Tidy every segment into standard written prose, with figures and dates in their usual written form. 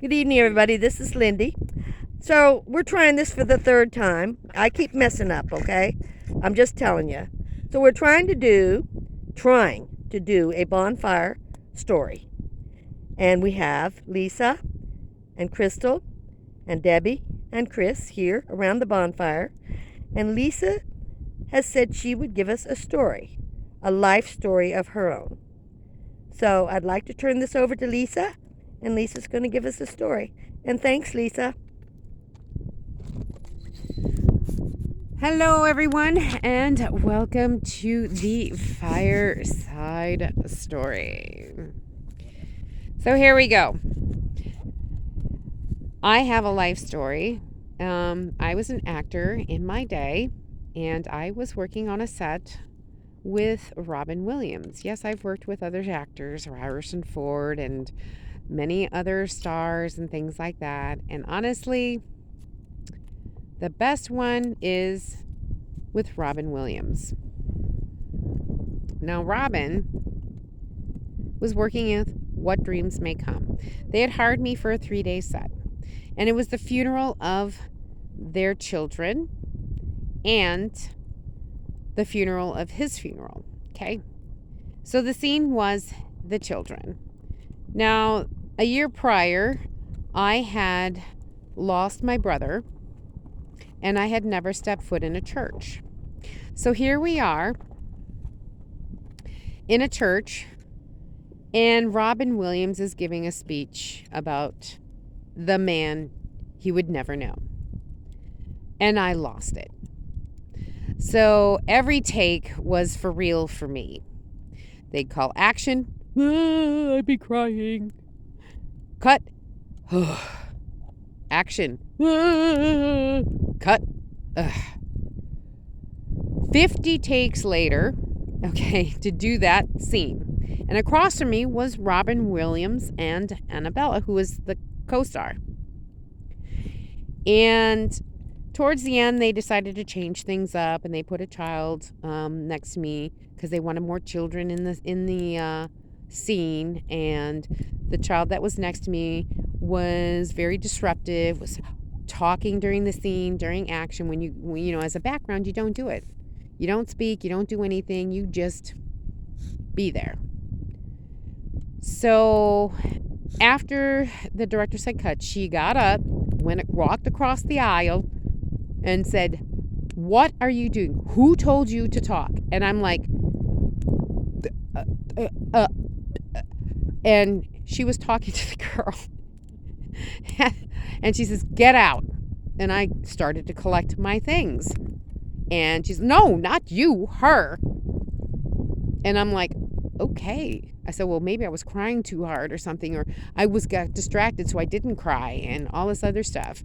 Good evening, everybody. This is Lindy. So, we're trying this for the third time. I keep messing up, okay? I'm just telling you. So, we're trying to do a bonfire story. And we have Lisa and Crystal and Debbie and Chris here around the bonfire. And Lisa has said she would give us a story, a life story of her own. So, I'd like to turn this over to Lisa, and Lisa's going to give us a story. And thanks, Lisa. Hello, everyone, and welcome to the Fireside Story. So here we go. I have a life story. I was an actor in my day, and I was working on a set with Robin Williams. Yes, I've worked with other actors, Harrison Ford, and many other stars and things like that. And honestly, the best one is with Robin Williams. Now, Robin was working with What Dreams May Come. They had hired me for a 3-day set, and it was the funeral of their children and the funeral of his funeral. Okay, so the scene was the children. Now, a year prior, I had lost my brother, and I had never stepped foot in a church. So here we are in a church, and Robin Williams is giving a speech about the man he would never know. And I lost it. So every take was for real for me. They'd call action. I'd be crying. Cut. Action. Cut. 50 takes later, okay, to do that scene. And across from me was Robin Williams and Annabella, who was the co-star. And towards the end, they decided to change things up, and they put a child next to me because they wanted more children in the scene. And the child that was next to me was very disruptive, was talking during the scene, during action. When you know, as a background, you don't do it. You don't speak, you don't do anything, you just be there. So after the director said cut, she got up, walked across the aisle, and said, "What are you doing? Who told you to talk?" And I'm like, and she was talking to the girl. And she says, "Get out." And I started to collect my things. And she's, "No, not you, her." And I'm like, okay. I said, well, maybe I was crying too hard or something, or I got distracted, so I didn't cry, and all this other stuff.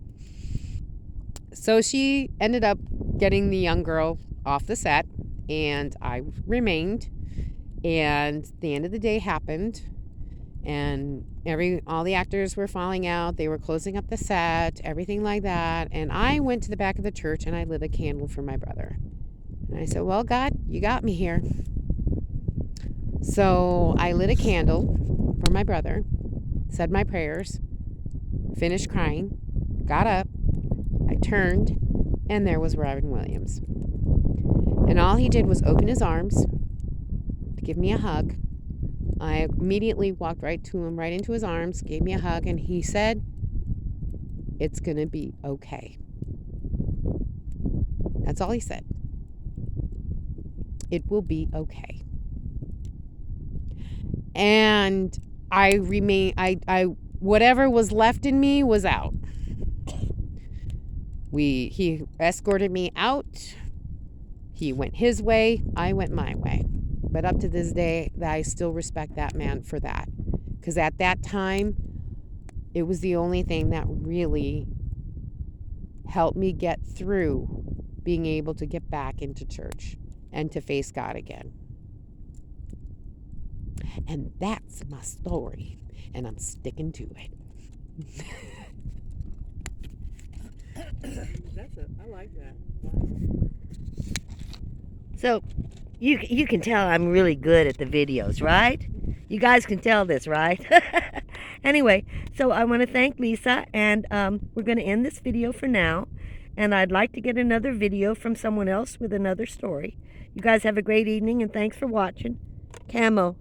So she ended up getting the young girl off the set, and I remained. And the end of the day happened, and all the actors were falling out. They were closing up the set, everything like that. And I went to the back of the church and I lit a candle for my brother. And I said, well, God, you got me here. So I lit a candle for my brother, said my prayers, finished crying, got up, I turned, and there was Robin Williams. And all he did was open his arms to give me a hug. I immediately walked right to him, right into his arms, gave me a hug, and he said, "It's going to be okay." That's all he said. It will be okay. And I whatever was left in me was out. He escorted me out. He went his way, I went my way. But up to this day, I still respect that man for that. Because at that time, it was the only thing that really helped me get through being able to get back into church and to face God again. And that's my story, and I'm sticking to it. I like that. Wow. So, you can tell I'm really good at the videos, right? You guys can tell this, right? Anyway, so I want to thank Lisa, and we're going to end this video for now. And I'd like to get another video from someone else with another story. You guys have a great evening, and thanks for watching. Camo.